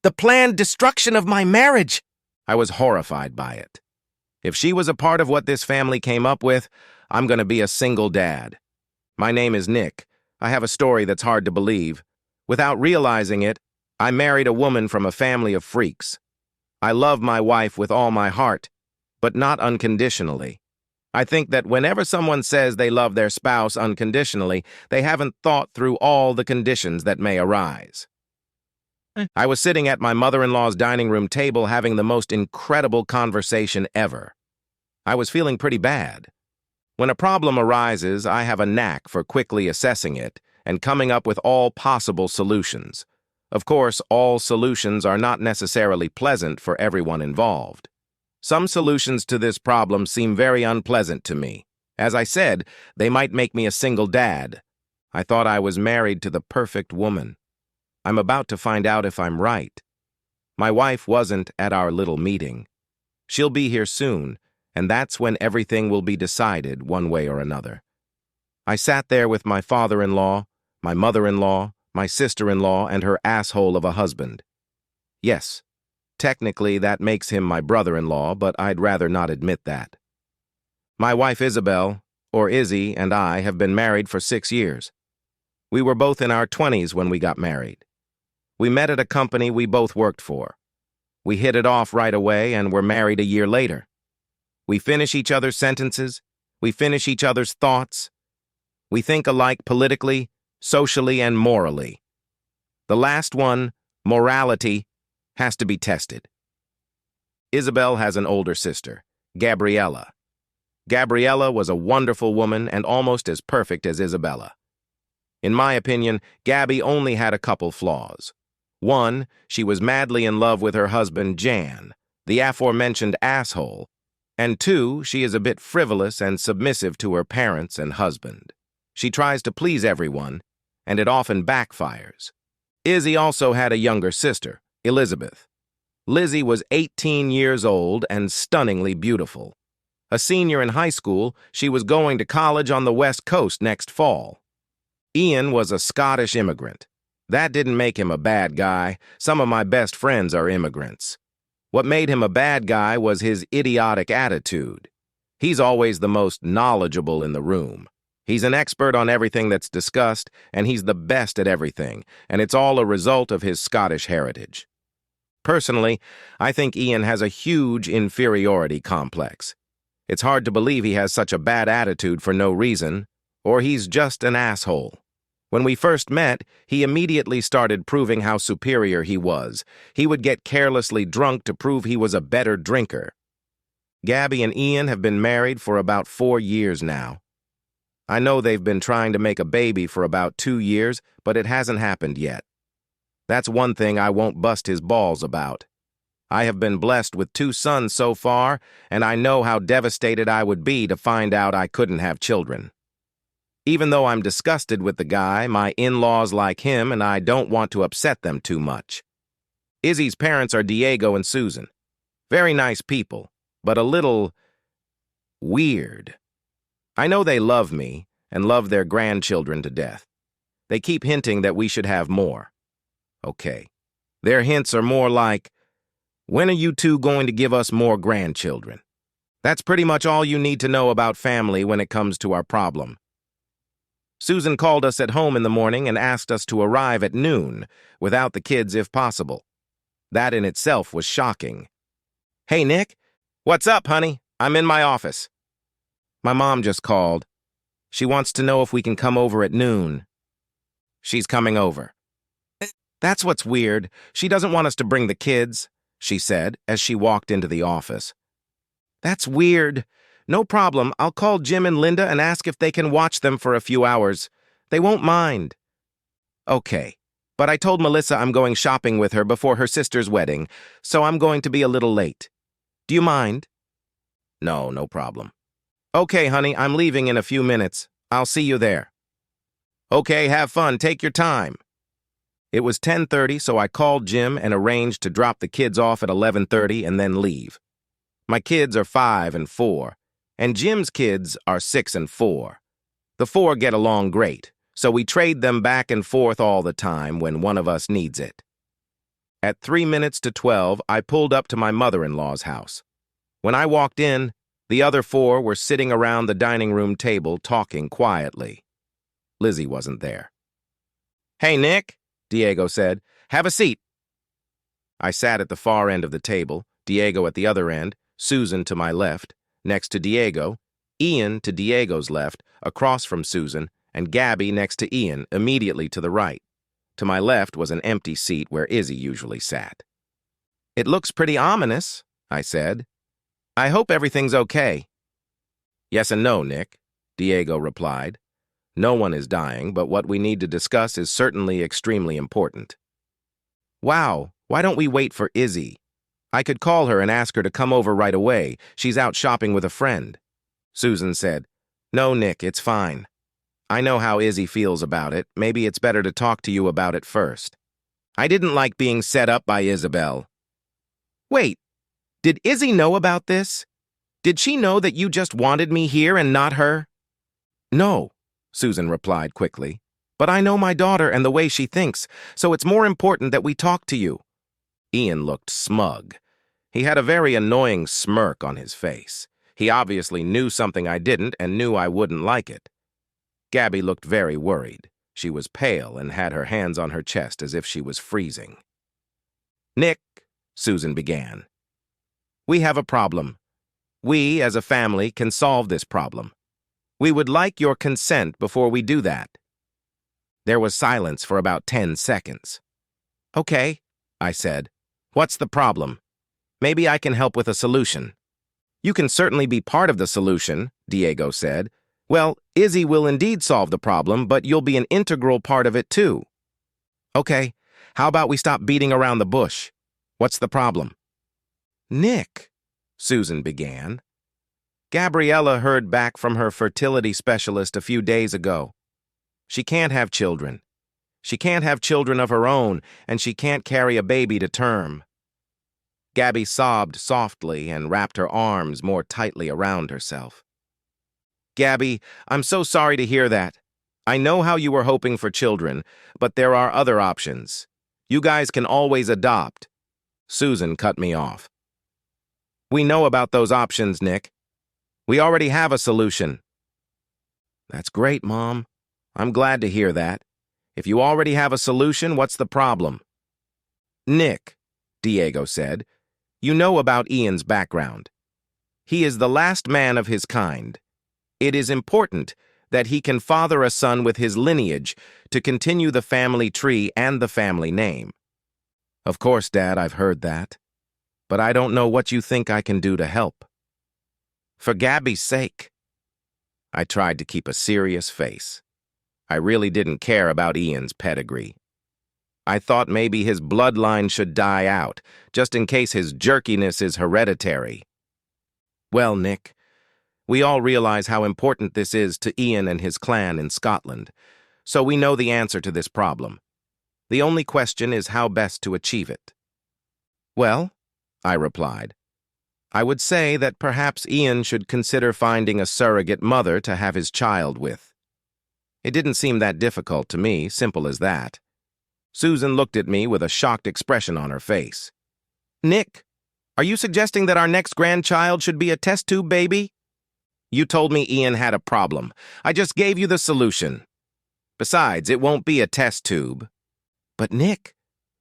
The planned destruction of my marriage. I was horrified by it. If she was a part of what this family came up with, I'm going to be a single dad. My name is Nick. I have a story that's hard to believe. Without realizing it, I married a woman from a family of freaks. I love my wife with all my heart, but not unconditionally. I think that whenever someone says they love their spouse unconditionally, they haven't thought through all the conditions that may arise. I was sitting at my mother-in-law's dining room table having the most incredible conversation ever. I was feeling pretty bad. When a problem arises, I have a knack for quickly assessing it and coming up with all possible solutions. Of course, all solutions are not necessarily pleasant for everyone involved. Some solutions to this problem seem very unpleasant to me. As I said, they might make me a single dad. I thought I was married to the perfect woman. I'm about to find out if I'm right. My wife wasn't at our little meeting. She'll be here soon, and that's when everything will be decided one way or another. I sat there with my father-in-law, my mother-in-law, my sister-in-law, and her asshole of a husband. Yes, technically that makes him my brother-in-law, but I'd rather not admit that. My wife Isabel, or Izzy, and I have been married for 6 years. We were both in our 20s when we got married. We met at a company we both worked for. We hit it off right away and were married a year later. We finish each other's sentences. We finish each other's thoughts. We think alike politically, socially, and morally. The last one, morality, has to be tested. Isabel has an older sister, Gabriella. Gabriella was a wonderful woman and almost as perfect as Isabella. In my opinion, Gabby only had a couple flaws. One, she was madly in love with her husband, Jan, the aforementioned asshole. And two, she is a bit frivolous and submissive to her parents and husband. She tries to please everyone, and it often backfires. Izzy also had a younger sister, Elizabeth. Lizzie was 18 years old and stunningly beautiful. A senior in high school, she was going to college on the West Coast next fall. Ian was a Scottish immigrant. That didn't make him a bad guy. Some of my best friends are immigrants. What made him a bad guy was his idiotic attitude. He's always the most knowledgeable in the room. He's an expert on everything that's discussed, and he's the best at everything, and it's all a result of his Scottish heritage. Personally, I think Ian has a huge inferiority complex. It's hard to believe he has such a bad attitude for no reason, or he's just an asshole. When we first met, he immediately started proving how superior he was. He would get carelessly drunk to prove he was a better drinker. Gabby and Ian have been married for about 4 years now. I know they've been trying to make a baby for about 2 years, but it hasn't happened yet. That's one thing I won't bust his balls about. I have been blessed with 2 sons so far, and I know how devastated I would be to find out I couldn't have children. Even though I'm disgusted with the guy, my in-laws like him, and I don't want to upset them too much. Izzy's parents are Diego and Susan. Very nice people, but a little weird. I know they love me and love their grandchildren to death. They keep hinting that we should have more. Okay. Their hints are more like, when are you two going to give us more grandchildren? That's pretty much all you need to know about family when it comes to our problem. Susan called us at home in the morning and asked us to arrive at noon, without the kids if possible. That in itself was shocking. Hey, Nick. What's up, honey? I'm in my office. My mom just called. She wants to know if we can come over at noon. She's coming over. That's what's weird. She doesn't want us to bring the kids, she said as she walked into the office. That's weird. No problem. I'll call Jim and Linda and ask if they can watch them for a few hours. They won't mind. Okay, but I told Melissa I'm going shopping with her before her sister's wedding, so I'm going to be a little late. Do you mind? No problem. Okay, honey, I'm leaving in a few minutes. I'll see you there. Okay, have fun. Take your time. It was 10:30, so I called Jim and arranged to drop the kids off at 11:30 and then leave. My kids are 5 and 4. And Jim's kids are 6 and 4. The 4 get along great, so we trade them back and forth all the time when one of us needs it. At 3 minutes to 12, I pulled up to my mother-in-law's house. When I walked in, the other four were sitting around the dining room table talking quietly. Lizzie wasn't there. "Hey, Nick," Diego said. "Have a seat." I sat at the far end of the table, Diego at the other end, Susan to my left, next to Diego, Ian to Diego's left, across from Susan, and Gabby next to Ian, immediately to the right. To my left was an empty seat where Izzy usually sat. "It looks pretty ominous," I said. "I hope everything's okay." "Yes and no, Nick," Diego replied. "No one is dying, but what we need to discuss is certainly extremely important." "Wow, why don't we wait for Izzy? I could call her and ask her to come over right away. She's out shopping with a friend." Susan said, "No, Nick, it's fine. I know how Izzy feels about it. Maybe it's better to talk to you about it first." I didn't like being set up by Isabel. "Wait, did Izzy know about this? Did she know that you just wanted me here and not her?" "No," Susan replied quickly. "But I know my daughter and the way she thinks, so it's more important that we talk to you." Ian looked smug. He had a very annoying smirk on his face. He obviously knew something I didn't and knew I wouldn't like it. Gabby looked very worried. She was pale and had her hands on her chest as if she was freezing. "Nick," Susan began, "we have a problem. We, as a family, can solve this problem. We would like your consent before we do that." There was silence for about 10 seconds. "Okay," I said. "What's the problem? Maybe I can help with a solution." "You can certainly be part of the solution," Diego said. "Well, Izzy will indeed solve the problem, but you'll be an integral part of it too." "Okay, how about we stop beating around the bush? What's the problem?" "Nick," Susan began. "Gabriella heard back from her fertility specialist a few days ago. She can't have children. She can't have children of her own, and she can't carry a baby to term." Gabby sobbed softly and wrapped her arms more tightly around herself. "Gabby, I'm so sorry to hear that. I know how you were hoping for children, but there are other options. You guys can always adopt." Susan cut me off. "We know about those options, Nick. We already have a solution." "That's great, Mom. I'm glad to hear that. If you already have a solution, what's the problem?" "Nick," Diego said, "you know about Ian's background. He is the last man of his kind. It is important that he can father a son with his lineage to continue the family tree and the family name." "Of course, Dad, I've heard that. But I don't know what you think I can do to help." "For Gabby's sake." I tried to keep a serious face. I really didn't care about Ian's pedigree. I thought maybe his bloodline should die out, just in case his jerkiness is hereditary. "Well, Nick, we all realize how important this is to Ian and his clan in Scotland, so we know the answer to this problem. The only question is how best to achieve it." "Well," I replied, "I would say that perhaps Ian should consider finding a surrogate mother to have his child with." It didn't seem that difficult to me, simple as that. Susan looked at me with a shocked expression on her face. "Nick, are you suggesting that our next grandchild should be a test tube baby?" "You told me Ian had a problem. I just gave you the solution. Besides, it won't be a test tube." "But Nick,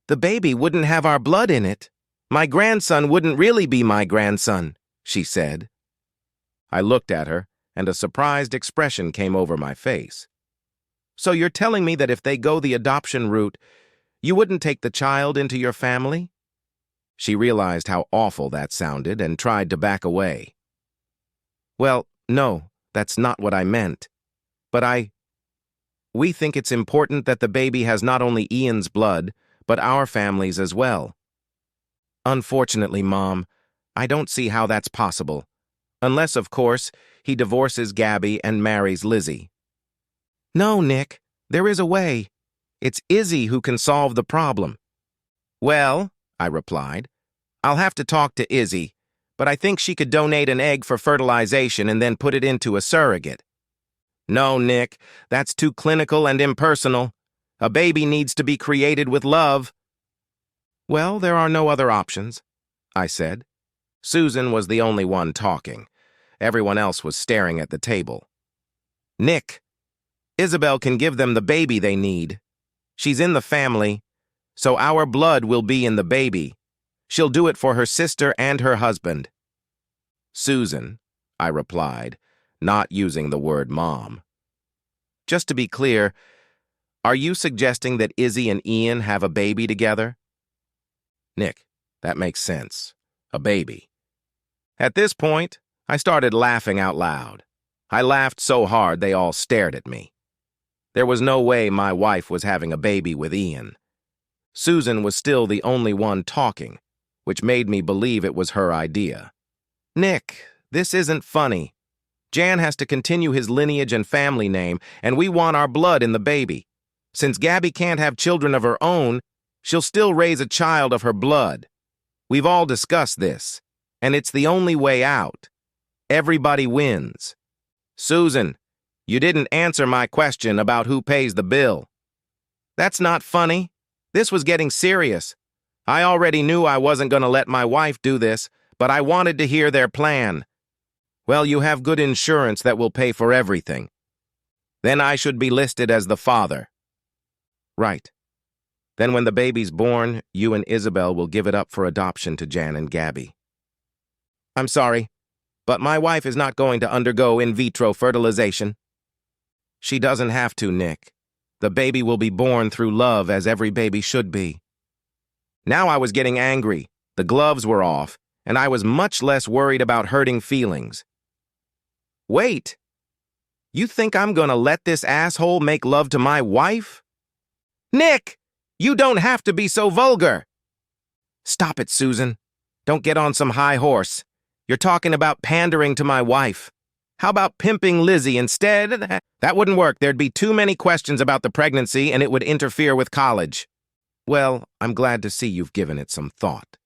the baby wouldn't have our blood in it. My grandson wouldn't really be my grandson," she said. I looked at her, and a surprised expression came over my face. "So you're telling me that if they go the adoption route, you wouldn't take the child into your family?" She realized how awful that sounded and tried to back away. "Well, no, that's not what I meant. But we think it's important that the baby has not only Ian's blood, but our family's as well." "Unfortunately, Mom, I don't see how that's possible. Unless, of course, he divorces Gabby and marries Lizzie." "No, Nick, there is a way. It's Izzy who can solve the problem." "Well," I replied, "I'll have to talk to Izzy, but I think she could donate an egg for fertilization and then put it into a surrogate." "No, Nick, that's too clinical and impersonal. A baby needs to be created with love." Well, there are no other options, I said. Susan was the only one talking. Everyone else was staring at the table. Nick, Isabel can give them the baby they need. She's in the family, so our blood will be in the baby. She'll do it for her sister and her husband. Susan, I replied, not using the word mom. Just to be clear, are you suggesting that Izzy and Ian have a baby together? Nick, that makes sense. A baby. At this point, I started laughing out loud. I laughed so hard they all stared at me. There was no way my wife was having a baby with Ian. Susan was still the only one talking, which made me believe it was her idea. Nick, this isn't funny. Jan has to continue his lineage and family name, and we want our blood in the baby. Since Gabby can't have children of her own, she'll still raise a child of her blood. We've all discussed this, and it's the only way out. Everybody wins. Susan, you didn't answer my question about who pays the bill. That's not funny. This was getting serious. I already knew I wasn't going to let my wife do this, but I wanted to hear their plan. Well, you have good insurance that will pay for everything. Then I should be listed as the father. Right. Then when the baby's born, you and Isabel will give it up for adoption to Jan and Gabby. I'm sorry, but my wife is not going to undergo in vitro fertilization. She doesn't have to, Nick. The baby will be born through love, as every baby should be. Now I was getting angry. The gloves were off, and I was much less worried about hurting feelings. Wait! You think I'm gonna let this asshole make love to my wife? Nick! You don't have to be so vulgar! Stop it, Susan. Don't get on some high horse. You're talking about pandering to my wife. How about pimping Lizzie instead? That wouldn't work. There'd be too many questions about the pregnancy, and it would interfere with college. Well, I'm glad to see you've given it some thought.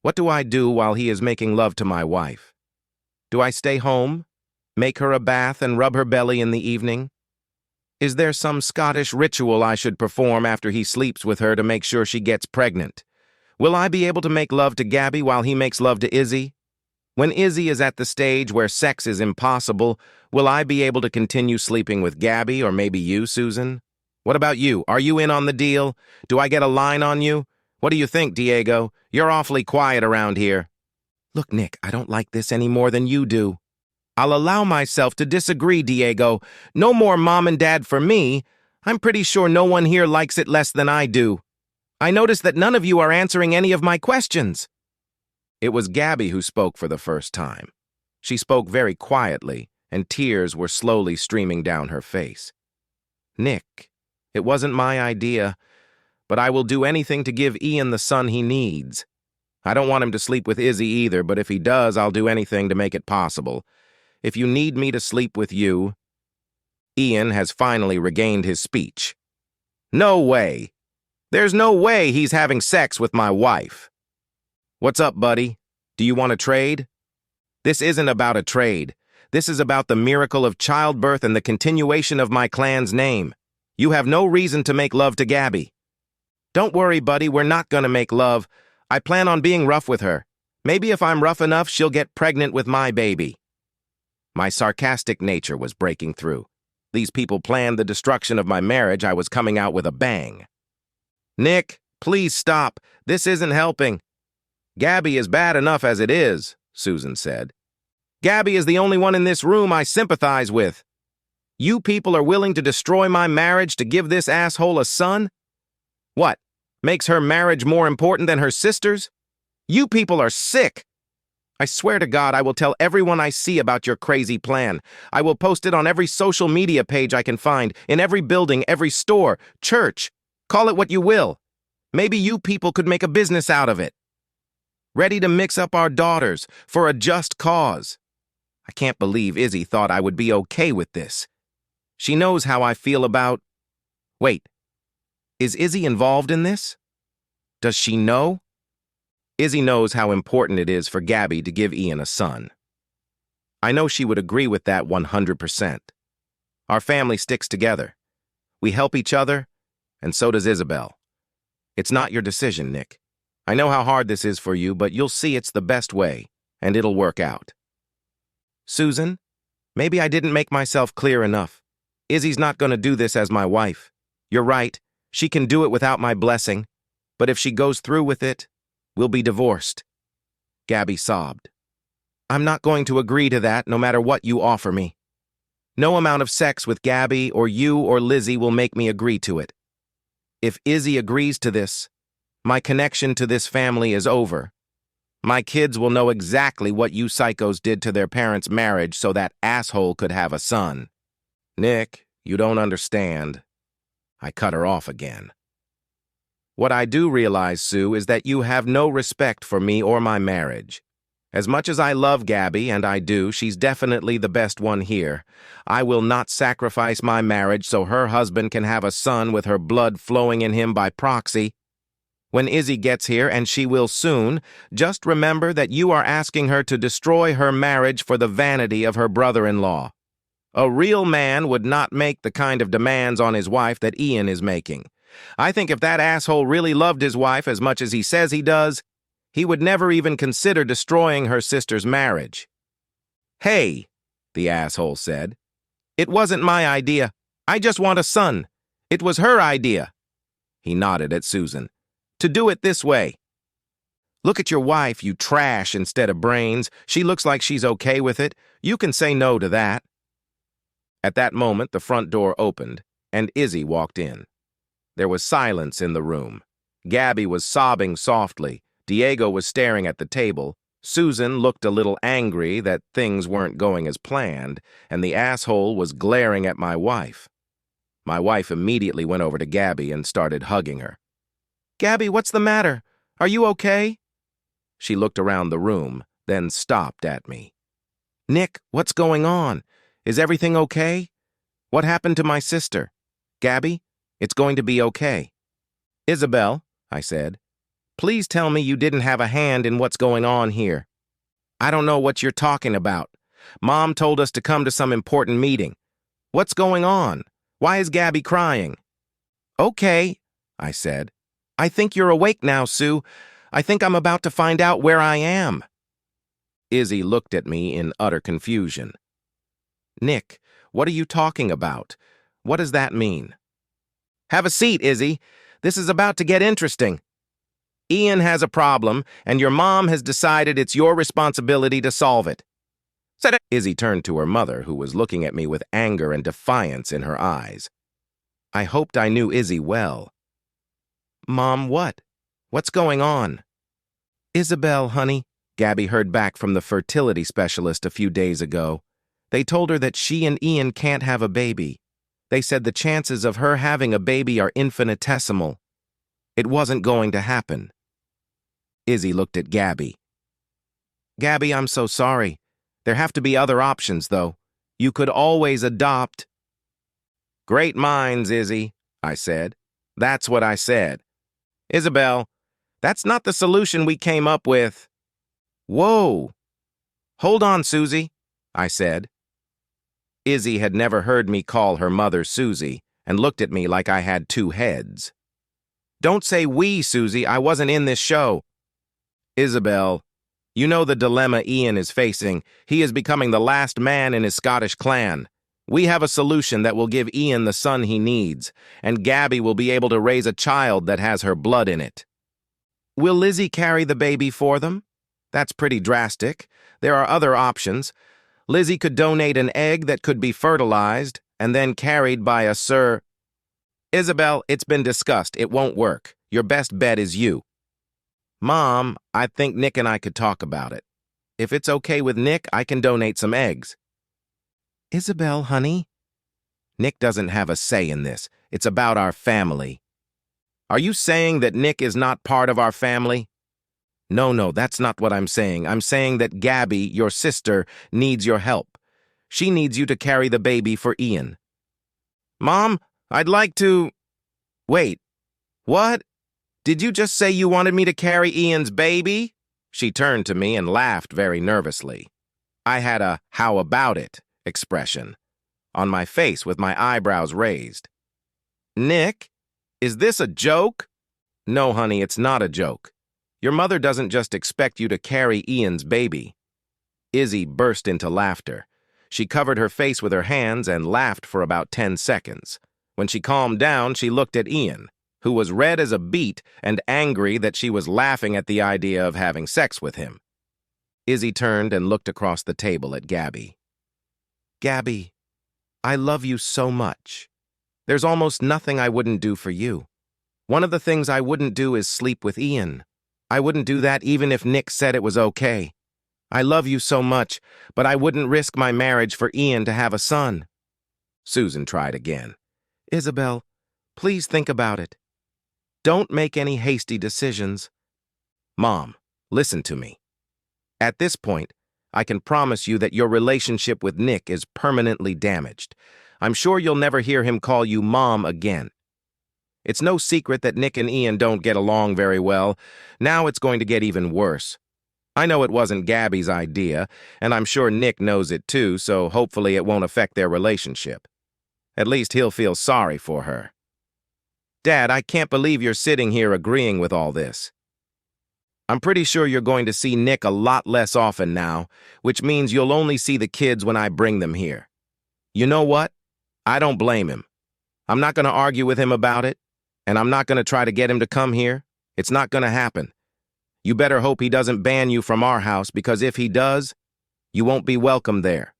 What do I do while he is making love to my wife? Do I stay home, make her a bath, and rub her belly in the evening? Is there some Scottish ritual I should perform after he sleeps with her to make sure she gets pregnant? Will I be able to make love to Gabby while he makes love to Izzy? When Izzy is at the stage where sex is impossible, will I be able to continue sleeping with Gabby, or maybe you, Susan? What about you? Are you in on the deal? Do I get a line on you? What do you think, Diego? You're awfully quiet around here. Look, Nick, I don't like this any more than you do. I'll allow myself to disagree, Diego. No more mom and dad for me. I'm pretty sure no one here likes it less than I do. I notice that none of you are answering any of my questions. It was Gabby who spoke for the first time. She spoke very quietly, and tears were slowly streaming down her face. Nick, it wasn't my idea, but I will do anything to give Ian the son he needs. I don't want him to sleep with Izzy either, but if he does, I'll do anything to make it possible. If you need me to sleep with you... Ian has finally regained his speech. No way. There's no way he's having sex with my wife. What's up, buddy? Do you want to trade? This isn't about a trade. This is about the miracle of childbirth and the continuation of my clan's name. You have no reason to make love to Gabby. Don't worry, buddy, we're not gonna make love. I plan on being rough with her. Maybe if I'm rough enough, she'll get pregnant with my baby. My sarcastic nature was breaking through. These people planned the destruction of my marriage. I was coming out with a bang. Nick, please stop. This isn't helping. Gabby is bad enough as it is, Susan said. Gabby is the only one in this room I sympathize with. You people are willing to destroy my marriage to give this asshole a son? What, makes her marriage more important than her sister's? You people are sick. I swear to God, I will tell everyone I see about your crazy plan. I will post it on every social media page I can find, in every building, every store, church. Call it what you will. Maybe you people could make a business out of it. Ready to mix up our daughters for a just cause. I can't believe Izzy thought I would be okay with this. She knows how I feel about... Wait, is Izzy involved in this? Does she know? Izzy knows how important it is for Gabby to give Ian a son. I know she would agree with that 100%. Our family sticks together. We help each other, and so does Isabel. It's not your decision, Nick. I know how hard this is for you, but you'll see it's the best way, and it'll work out. Susan, maybe I didn't make myself clear enough. Izzy's not going to do this as my wife. You're right, she can do it without my blessing, but if she goes through with it, we'll be divorced. Gabby sobbed. I'm not going to agree to that no matter what you offer me. No amount of sex with Gabby or you or Lizzie will make me agree to it. If Izzy agrees to this, my connection to this family is over. My kids will know exactly what you psychos did to their parents' marriage so that asshole could have a son. Nick, you don't understand. I cut her off again. What I do realize, Sue, is that you have no respect for me or my marriage. As much as I love Gabby, and I do, she's definitely the best one here. I will not sacrifice my marriage so her husband can have a son with her blood flowing in him by proxy. When Izzy gets here, and she will soon, just remember that you are asking her to destroy her marriage for the vanity of her brother-in-law. A real man would not make the kind of demands on his wife that Ian is making. I think if that asshole really loved his wife as much as he says he does, he would never even consider destroying her sister's marriage. Hey, the asshole said. It wasn't my idea. I just want a son. It was her idea. He nodded at Susan. To do it this way. Look at your wife, you trash instead of brains. She looks like she's okay with it. You can say no to that. At that moment, the front door opened, and Izzy walked in. There was silence in the room. Gabby was sobbing softly. Diego was staring at the table. Susan looked a little angry that things weren't going as planned, and the asshole was glaring at my wife. My wife immediately went over to Gabby and started hugging her. Gabby, what's the matter? Are you okay? She looked around the room, then stopped at me. Nick, what's going on? Is everything okay? What happened to my sister? Gabby, it's going to be okay. Isabel, I said, please tell me you didn't have a hand in what's going on here. I don't know what you're talking about. Mom told us to come to some important meeting. What's going on? Why is Gabby crying? Okay, I said. I think you're awake now, Sue. I think I'm about to find out where I am. Izzy looked at me in utter confusion. Nick, what are you talking about? What does that mean? Have a seat, Izzy. This is about to get interesting. Ian has a problem, and your mom has decided it's your responsibility to solve it. Izzy turned to her mother, who was looking at me with anger and defiance in her eyes. I hoped I knew Izzy well. Mom, what? What's going on? Isabel, honey, Gabby heard back from the fertility specialist a few days ago. They told her that she and Ian can't have a baby. They said the chances of her having a baby are infinitesimal. It wasn't going to happen. Izzy looked at Gabby. Gabby, I'm so sorry. There have to be other options, though. You could always adopt. Great minds, Izzy, I said. That's what I said. Isabel, that's not the solution we came up with. Whoa. Hold on, Susie, I said. Izzy had never heard me call her mother Susie and looked at me like I had two heads. Don't say we, Susie. I wasn't in this show. Isabel, you know the dilemma Ian is facing. He is becoming the last man in his Scottish clan. We have a solution that will give Ian the son he needs, and Gabby will be able to raise a child that has her blood in it. Will Lizzie carry the baby for them? That's pretty drastic. There are other options. Lizzie could donate an egg that could be fertilized and then carried by a Sir. Isabel, it's been discussed. It won't work. Your best bet is you. Mom, I think Nick and I could talk about it. If it's okay with Nick, I can donate some eggs. Isabel, honey. Nick doesn't have a say in this. It's about our family. Are you saying that Nick is not part of our family? No, that's not what I'm saying. I'm saying that Gabby, your sister, needs your help. She needs you to carry the baby for Ian. Mom, I'd like to... Wait, what? Did you just say you wanted me to carry Ian's baby? She turned to me and laughed very nervously. I had a "how about it" expression on my face with my eyebrows raised. Nick, is this a joke? No, honey, it's not a joke. Your mother doesn't just expect you to carry Ian's baby. Izzy burst into laughter. She covered her face with her hands and laughed for about 10 seconds. When she calmed down, she looked at Ian, who was red as a beet and angry that she was laughing at the idea of having sex with him. Izzy turned and looked across the table at Gabby. Gabby, I love you so much. There's almost nothing I wouldn't do for you. One of the things I wouldn't do is sleep with Ian. I wouldn't do that even if Nick said it was okay. I love you so much, but I wouldn't risk my marriage for Ian to have a son. Susan tried again. Isabel, please think about it. Don't make any hasty decisions. Mom, listen to me. At this point, I can promise you that your relationship with Nick is permanently damaged. I'm sure you'll never hear him call you Mom again. It's no secret that Nick and Ian don't get along very well. Now it's going to get even worse. I know it wasn't Gabby's idea, and I'm sure Nick knows it too, so hopefully it won't affect their relationship. At least he'll feel sorry for her. Dad, I can't believe you're sitting here agreeing with all this. I'm pretty sure you're going to see Nick a lot less often now, which means you'll only see the kids when I bring them here. You know what? I don't blame him. I'm not going to argue with him about it, and I'm not going to try to get him to come here. It's not going to happen. You better hope he doesn't ban you from our house, because if he does, you won't be welcome there.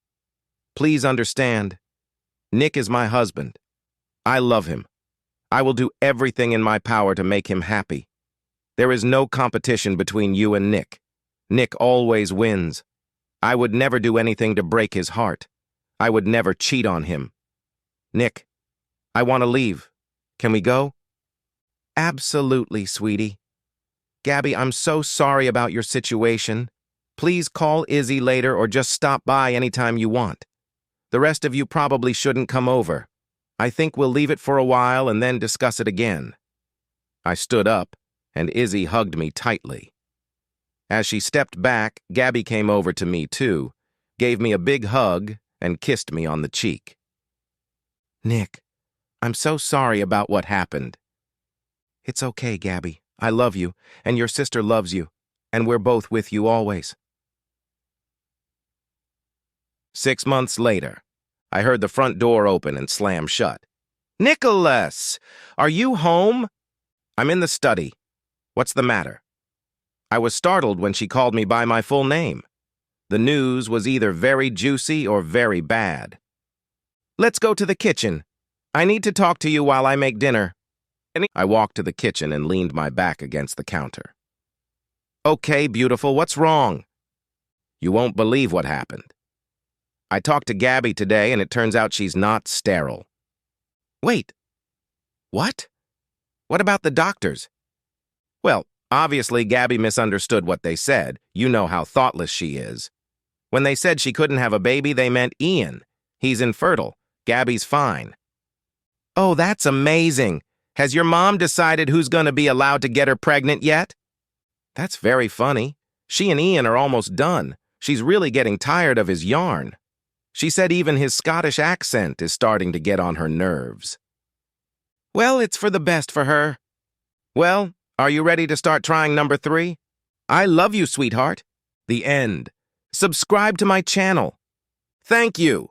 Please understand, Nick is my husband. I love him. I will do everything in my power to make him happy. There is no competition between you and Nick. Nick always wins. I would never do anything to break his heart. I would never cheat on him. Nick, I want to leave. Can we go? Absolutely, sweetie. Gabby, I'm so sorry about your situation. Please call Izzy later or just stop by anytime you want. The rest of you probably shouldn't come over. I think we'll leave it for a while and then discuss it again. I stood up, and Izzy hugged me tightly. As she stepped back, Gabby came over to me too, gave me a big hug, and kissed me on the cheek. Nick, I'm so sorry about what happened. It's okay, Gabby. I love you, and your sister loves you, and we're both with you always. 6 months later, I heard the front door open and slam shut. Nicholas, are you home? I'm in the study. What's the matter? I was startled when she called me by my full name. The news was either very juicy or very bad. Let's go to the kitchen. I need to talk to you while I make dinner. I walked to the kitchen and leaned my back against the counter. Okay, beautiful, what's wrong? You won't believe what happened. I talked to Gabby today, and it turns out she's not sterile. Wait. What? What about the doctors? Well, obviously Gabby misunderstood what they said. You know how thoughtless she is. When they said she couldn't have a baby, they meant Ian. He's infertile. Gabby's fine. Oh, that's amazing. Has your mom decided who's going to be allowed to get her pregnant yet? That's very funny. She and Ian are almost done. She's really getting tired of his yarn. She said even his Scottish accent is starting to get on her nerves. Well, it's for the best for her. Well, are you ready to start trying number 3? I love you, sweetheart. The end. Subscribe to my channel. Thank you.